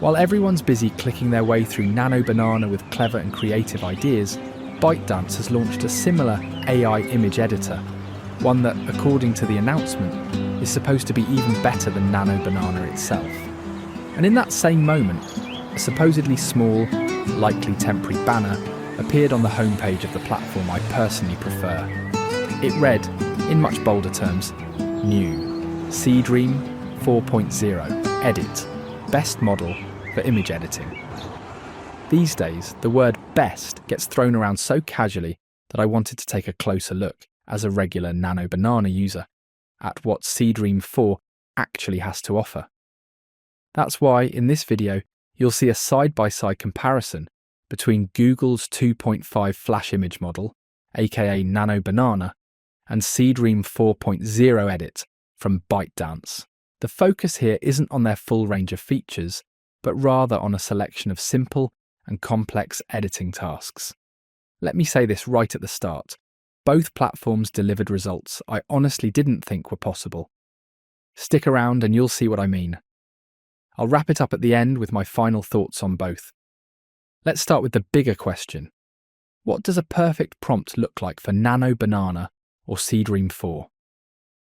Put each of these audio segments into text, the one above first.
While everyone's busy clicking their way through Nano Banana with clever and creative ideas, Bytedance has launched a similar AI image editor, one that, according to the announcement, is supposed to be even better than Nano Banana itself. And in that same moment, a supposedly small, likely temporary banner appeared on the homepage of the platform I personally prefer. It read, in much bolder terms, New, Seedream 4.0, Edit, Best Model for Image Editing. These days, the word best gets thrown around so casually that I wanted to take a closer look, as a regular Nano Banana user, at what Seedream 4 actually has to offer. That's why, in this video, you'll see a side-by-side comparison between Google's 2.5 Flash image model, aka Nano Banana, and Seedream 4.0 Edit from Bytedance. The focus here isn't on their full range of features, but rather on a selection of simple and complex editing tasks. Let me say this right at the start. Both platforms delivered results I honestly didn't think were possible. Stick around and you'll see what I mean. I'll wrap it up at the end with my final thoughts on both. Let's start with the bigger question. What does a perfect prompt look like for Nano Banana or Seedream 4?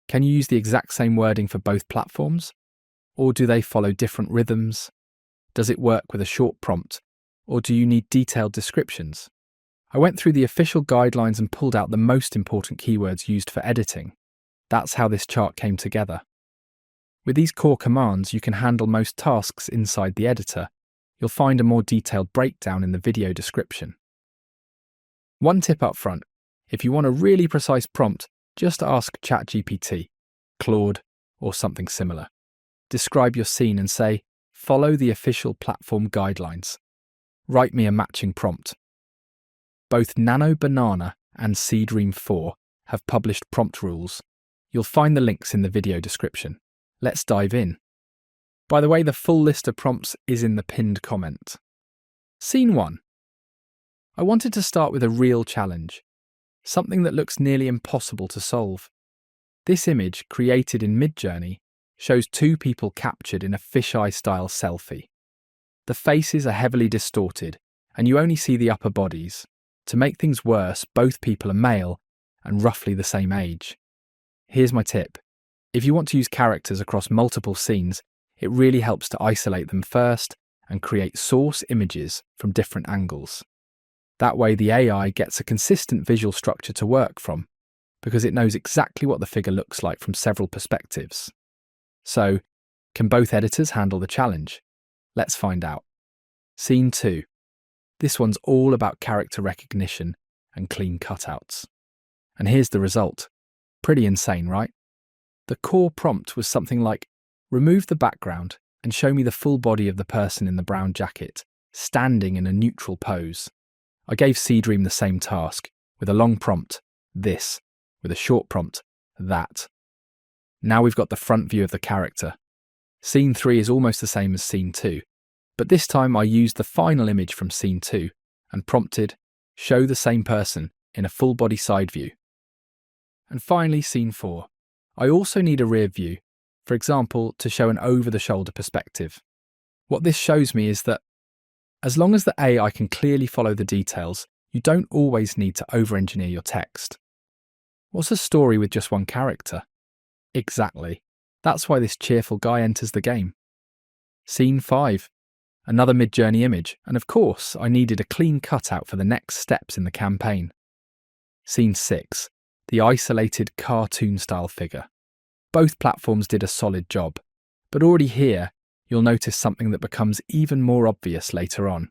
Can you use the exact same wording for both platforms? Or do they follow different rhythms? Does it work with a short prompt? Or do you need detailed descriptions? I went through the official guidelines and pulled out the most important keywords used for editing. That's how this chart came together. With these core commands, you can handle most tasks inside the editor. You'll find a more detailed breakdown in the video description. One tip up front: if you want a really precise prompt, just ask ChatGPT, Claude, or something similar. Describe your scene and say, "Follow the official platform guidelines." Write me a matching prompt. Both Nano Banana and Seedream 4 have published prompt rules. You'll find the links in the video description. Let's dive in. By the way, the full list of prompts is in the pinned comment. Scene 1. I wanted to start with a real challenge, something that looks nearly impossible to solve. This image, created in Midjourney, shows two people captured in a fisheye-style selfie. The faces are heavily distorted, and you only see the upper bodies. To make things worse, both people are male and roughly the same age. Here's my tip. If you want to use characters across multiple scenes, it really helps to isolate them first and create source images from different angles. That way the AI gets a consistent visual structure to work from, because it knows exactly what the figure looks like from several perspectives. So, can both editors handle the challenge? Let's find out. Scene 2. This one's all about character recognition and clean cutouts. And here's the result. Pretty insane, right? The core prompt was something like, remove the background and show me the full body of the person in the brown jacket, standing in a neutral pose. I gave Seedream the same task, with a long prompt, this, with a short prompt, that. Now we've got the front view of the character. Scene 3 is almost the same as Scene 2, but this time I used the final image from Scene 2 and prompted, show the same person in a full body side view. And finally, Scene 4. I also need a rear view, for example, to show an over-the-shoulder perspective. What this shows me is that, as long as the AI can clearly follow the details, you don't always need to over-engineer your text. What's a story with just one character? Exactly. That's why this cheerful guy enters the game. Scene 5. Another Midjourney image, and of course, I needed a clean cutout for the next steps in the campaign. Scene 6. The isolated cartoon-style figure. Both platforms did a solid job, but already here, you'll notice something that becomes even more obvious later on.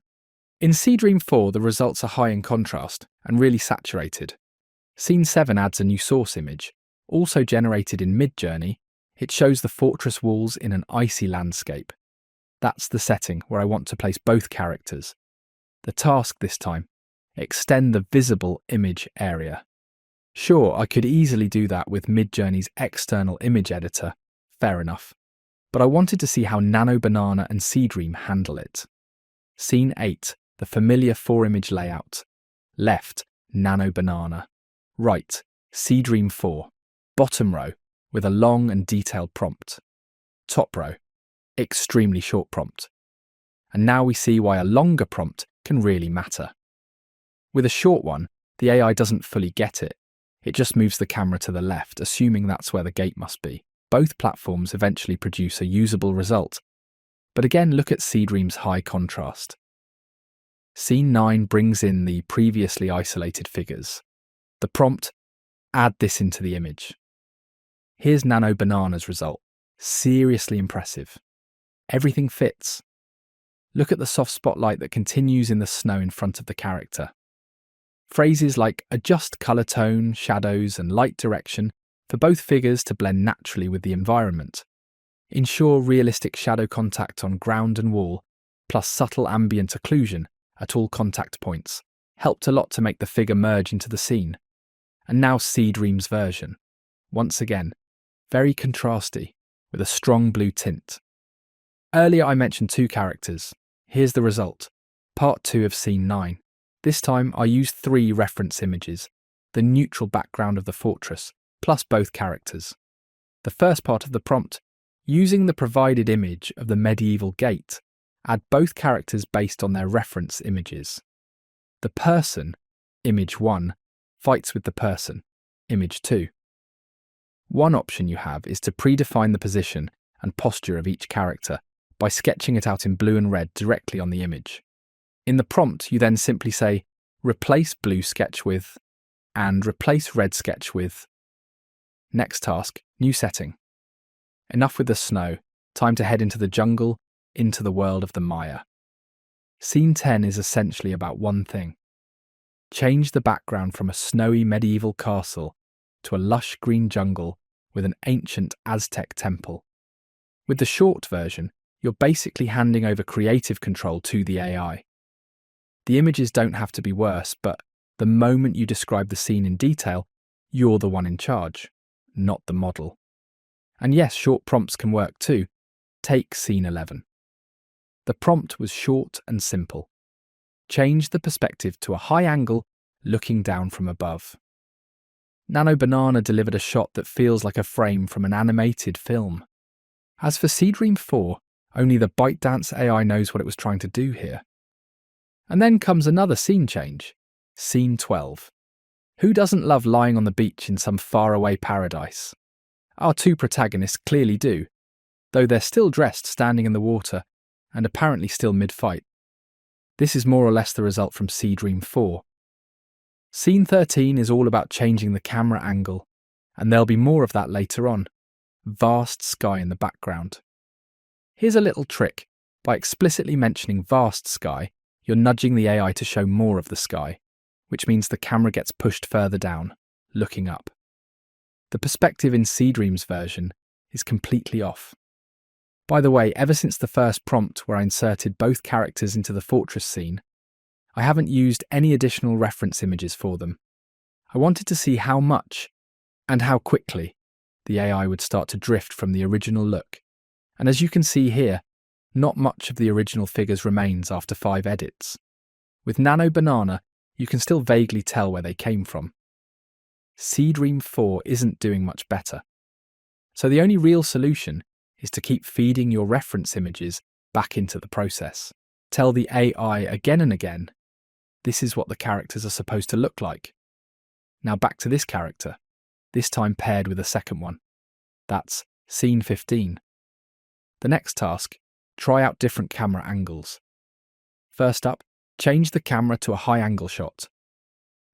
In Seedream 4, the results are high in contrast and really saturated. Scene 7 adds a new source image, also generated in Midjourney. It shows the fortress walls in an icy landscape. That's the setting where I want to place both characters. The task this time, extend the visible image area. Sure, I could easily do that with Midjourney's external image editor, fair enough. But I wanted to see how Nano Banana and Seedream handle it. Scene 8, the familiar 4-image layout. Left, Nano Banana. Right, Seedream 4. Bottom row, with a long and detailed prompt. Top row, extremely short prompt. And now we see why a longer prompt can really matter. With a short one, the AI doesn't fully get it. It just moves the camera to the left, assuming that's where the gate must be. Both platforms eventually produce a usable result. But again, look at Seedream's high contrast. Scene 9 brings in the previously isolated figures. The prompt, add this into the image. Here's Nano Banana's result. Seriously impressive. Everything fits. Look at the soft spotlight that continues in the snow in front of the character. Phrases like adjust colour tone, shadows and light direction for both figures to blend naturally with the environment. Ensure realistic shadow contact on ground and wall, plus subtle ambient occlusion at all contact points, helped a lot to make the figure merge into the scene. And now Seedream's version. Once again, very contrasty, with a strong blue tint. Earlier I mentioned 2 characters. Here's the result. Part 2 of Scene 9. This time I used 3 reference images, the neutral background of the fortress, plus both characters. The first part of the prompt, using the provided image of the medieval gate, add both characters based on their reference images. The person, image 1, fights with the person, image 2. One option you have is to predefine the position and posture of each character by sketching it out in blue and red directly on the image. In the prompt, you then simply say, replace blue sketch with, and replace red sketch with. Next task, new setting. Enough with the snow, time to head into the jungle, into the world of the Maya. Scene 10 is essentially about one thing. Change the background from a snowy medieval castle to a lush green jungle with an ancient Aztec temple. With the short version, you're basically handing over creative control to the AI. The images don't have to be worse, but the moment you describe the scene in detail, you're the one in charge, not the model. And yes, short prompts can work too. Take Scene 11. The prompt was short and simple. Change the perspective to a high angle, looking down from above. Nano Banana delivered a shot that feels like a frame from an animated film. As for Seedream 4, only the Bytedance AI knows what it was trying to do here. And then comes another scene change, Scene 12. Who doesn't love lying on the beach in some faraway paradise? Our 2 protagonists clearly do, though they're still dressed standing in the water and apparently still mid-fight. This is more or less the result from Seedream 4. Scene 13 is all about changing the camera angle, and there'll be more of that later on. Vast sky in the background. Here's a little trick. By explicitly mentioning vast sky, you're nudging the AI to show more of the sky, which means the camera gets pushed further down, looking up. The perspective in Seedream's version is completely off. By the way, ever since the first prompt where I inserted both characters into the fortress scene, I haven't used any additional reference images for them. I wanted to see how much and how quickly the AI would start to drift from the original look. And as you can see here, not much of the original figures remains after 5 edits. With Nano Banana, you can still vaguely tell where they came from. Seedream 4 isn't doing much better. So the only real solution is to keep feeding your reference images back into the process. Tell the AI again and again, this is what the characters are supposed to look like. Now back to this character, this time paired with a second one. That's Scene 15. The next task, try out different camera angles. First up, change the camera to a high angle shot.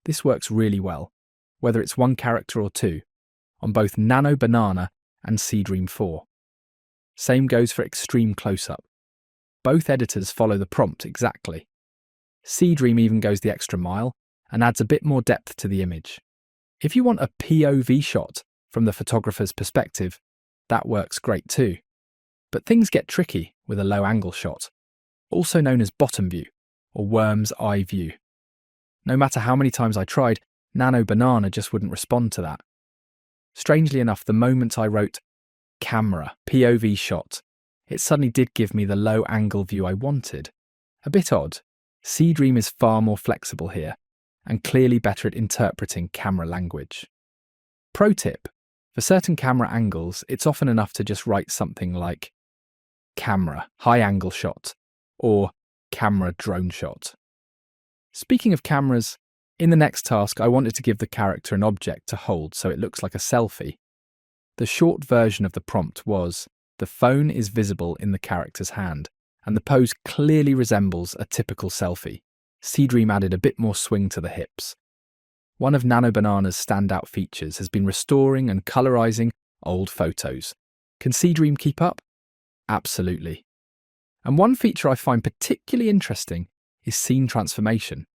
This works really well, whether it's one character or 2, on both Nano Banana and Seedream 4. Same goes for extreme close-up. Both editors follow the prompt exactly. Seedream even goes the extra mile and adds a bit more depth to the image. If you want a POV shot from the photographer's perspective, that works great too. But things get tricky with a low angle shot, also known as bottom view or worm's eye view. No matter how many times I tried, Nano Banana just wouldn't respond to that. Strangely enough, the moment I wrote camera, POV shot, it suddenly did give me the low angle view I wanted. A bit odd. Seedream is far more flexible here and clearly better at interpreting camera language. Pro tip, for certain camera angles, it's often enough to just write something like camera, high angle shot, or camera drone shot. Speaking of cameras, in the next task I wanted to give the character an object to hold so it looks like a selfie. The short version of the prompt was, the phone is visible in the character's hand, and the pose clearly resembles a typical selfie. Seedream added a bit more swing to the hips. One of Nano Banana's standout features has been restoring and colorizing old photos. Can Seedream keep up? Absolutely. And one feature I find particularly interesting is scene transformation.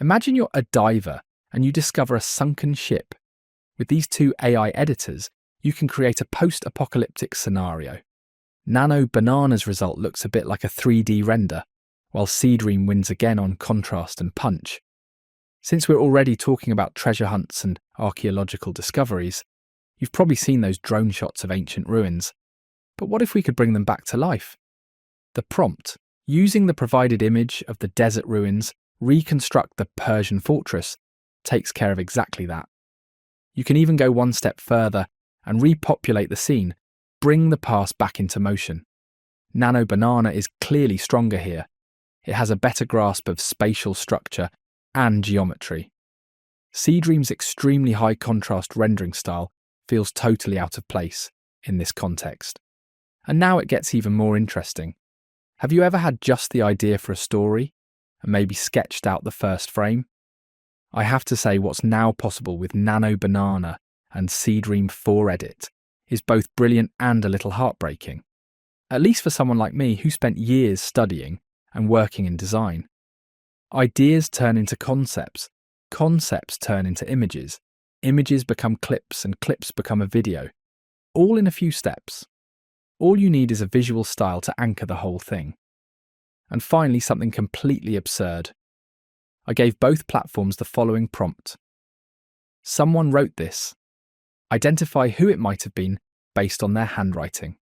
Imagine you're a diver and you discover a sunken ship. With these two AI editors, you can create a post-apocalyptic scenario. Nano Banana's result looks a bit like a 3D render, while Seedream wins again on contrast and punch. Since we're already talking about treasure hunts and archaeological discoveries, you've probably seen those drone shots of ancient ruins. But what if we could bring them back to life? The prompt, using the provided image of the desert ruins, reconstruct the Persian fortress, takes care of exactly that. You can even go one step further and repopulate the scene, bring the past back into motion. Nano Banana is clearly stronger here. It has a better grasp of spatial structure and geometry. Seedream's extremely high contrast rendering style feels totally out of place in this context. And now it gets even more interesting. Have you ever had just the idea for a story and maybe sketched out the first frame? I have to say what's now possible with Nano Banana and Seedream 4 Edit is both brilliant and a little heartbreaking. At least for someone like me who spent years studying and working in design. Ideas turn into concepts, concepts turn into images, images become clips and clips become a video, all in a few steps. All you need is a visual style to anchor the whole thing. And finally, something completely absurd. I gave both platforms the following prompt. Someone wrote this. Identify who it might have been based on their handwriting.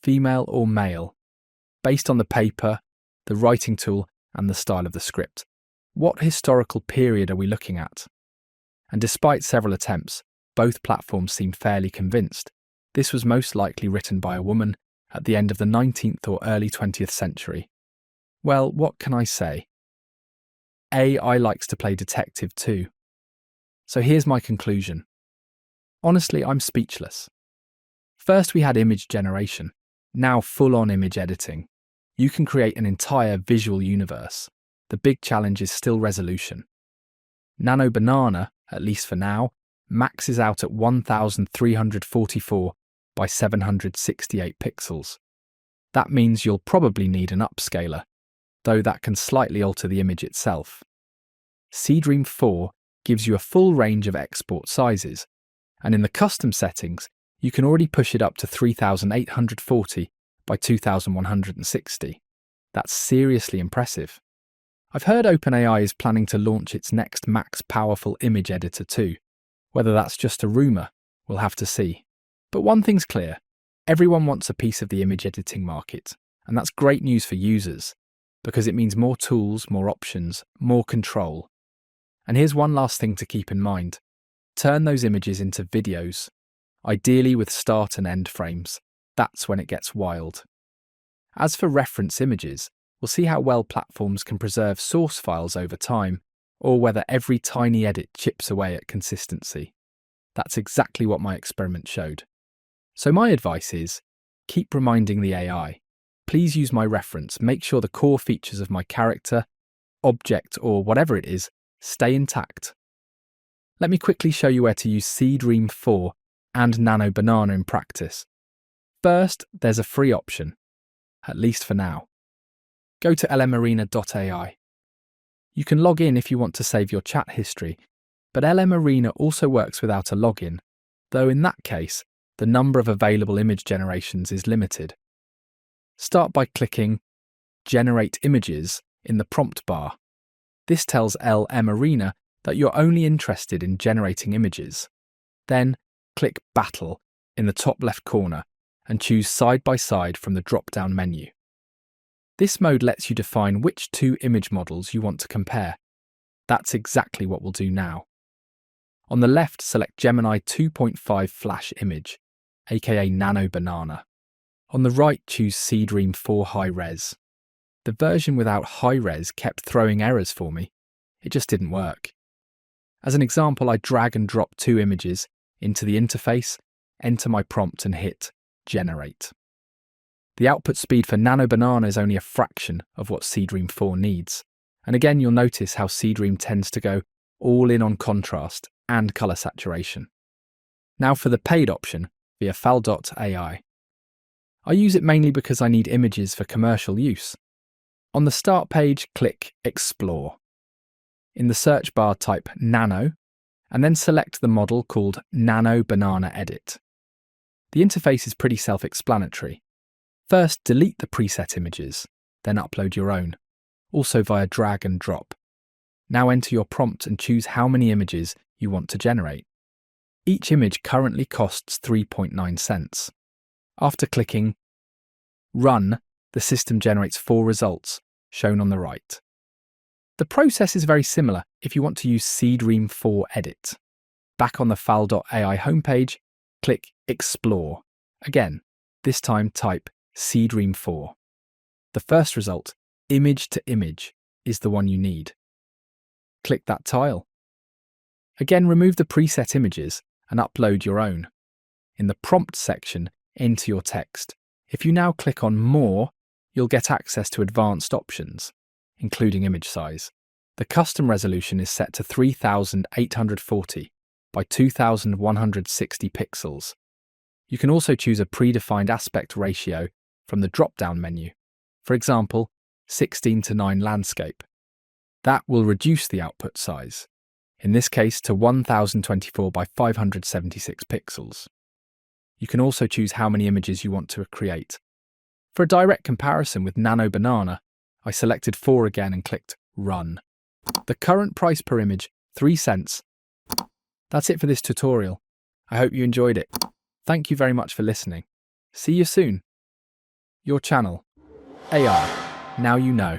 Female or male, based on the paper, the writing tool, and the style of the script. What historical period are we looking at? And despite several attempts, both platforms seemed fairly convinced. This was most likely written by a woman at the end of the 19th or early 20th century. Well, what can I say? AI likes to play detective too. So here's my conclusion. Honestly, I'm speechless. First we had image generation, now full-on image editing. You can create an entire visual universe. The big challenge is still resolution. Nano Banana, at least for now, maxes out at 1344 by 768 pixels. That means you'll probably need an upscaler, though that can slightly alter the image itself. Seedream 4 gives you a full range of export sizes, and in the custom settings, you can already push it up to 3840 by 2160. That's seriously impressive. I've heard OpenAI is planning to launch its next max powerful image editor too. Whether that's just a rumour, we'll have to see. But one thing's clear, everyone wants a piece of the image editing market, and that's great news for users, because it means more tools, more options, more control. And here's one last thing to keep in mind. Turn those images into videos, ideally with start and end frames. That's when it gets wild. As for reference images, we'll see how well platforms can preserve source files over time, or whether every tiny edit chips away at consistency. That's exactly what my experiment showed. So my advice is, keep reminding the AI. Please use my reference, make sure the core features of my character, object, or whatever it is, stay intact. Let me quickly show you where to use Seedream 4 and Nano Banana in practice. First, there's a free option, at least for now. Go to lmarena.ai. You can log in if you want to save your chat history, but lmarena also works without a login, though in that case, the number of available image generations is limited. Start by clicking Generate Images in the prompt bar. This tells lmarena that you're only interested in generating images. Then click Battle in the top left corner and choose Side by Side from the drop-down menu. This mode lets you define which two image models you want to compare. That's exactly what we'll do now. On the left, select Gemini 2.5 Flash Image, aka Nano Banana. On the right, choose Seedream 4 High Res. the version without high-res kept throwing errors for me. It just didn't work. As an example, I drag and drop 2 images into the interface, enter my prompt and hit Generate. The output speed for Nano Banana is only a fraction of what Seedream 4 needs. And again, you'll notice how Seedream tends to go all in on contrast and colour saturation. Now for the paid option via fal.ai. I use it mainly because I need images for commercial use. On the start page, click Explore. In the search bar, type Nano, and then select the model called Nano Banana Edit. The interface is pretty self-explanatory. First, delete the preset images, then upload your own, also via drag and drop. Now enter your prompt and choose how many images you want to generate. Each image currently costs 3.9 cents. After clicking Run, the system generates 4 results, shown on the right. The process is very similar if you want to use Seedream 4 Edit. Back on the fal.ai homepage, click Explore. Again, this time type Seedream 4. The first result, image to image, is the one you need. Click that tile. Again, remove the preset images and upload your own. In the prompt section, enter your text. If you now click on More, you'll get access to advanced options, including image size. The custom resolution is set to 3840 by 2160 pixels. You can also choose a predefined aspect ratio from the drop-down menu, for example, 16:9 landscape. That will reduce the output size, in this case to 1024 by 576 pixels. You can also choose how many images you want to create. For a direct comparison with Nano Banana, I selected 4 again and clicked Run. The current price per image, 3 cents. That's it for this tutorial. I hope you enjoyed it. Thank you very much for listening. See you soon. Your channel, AI, Now You Know.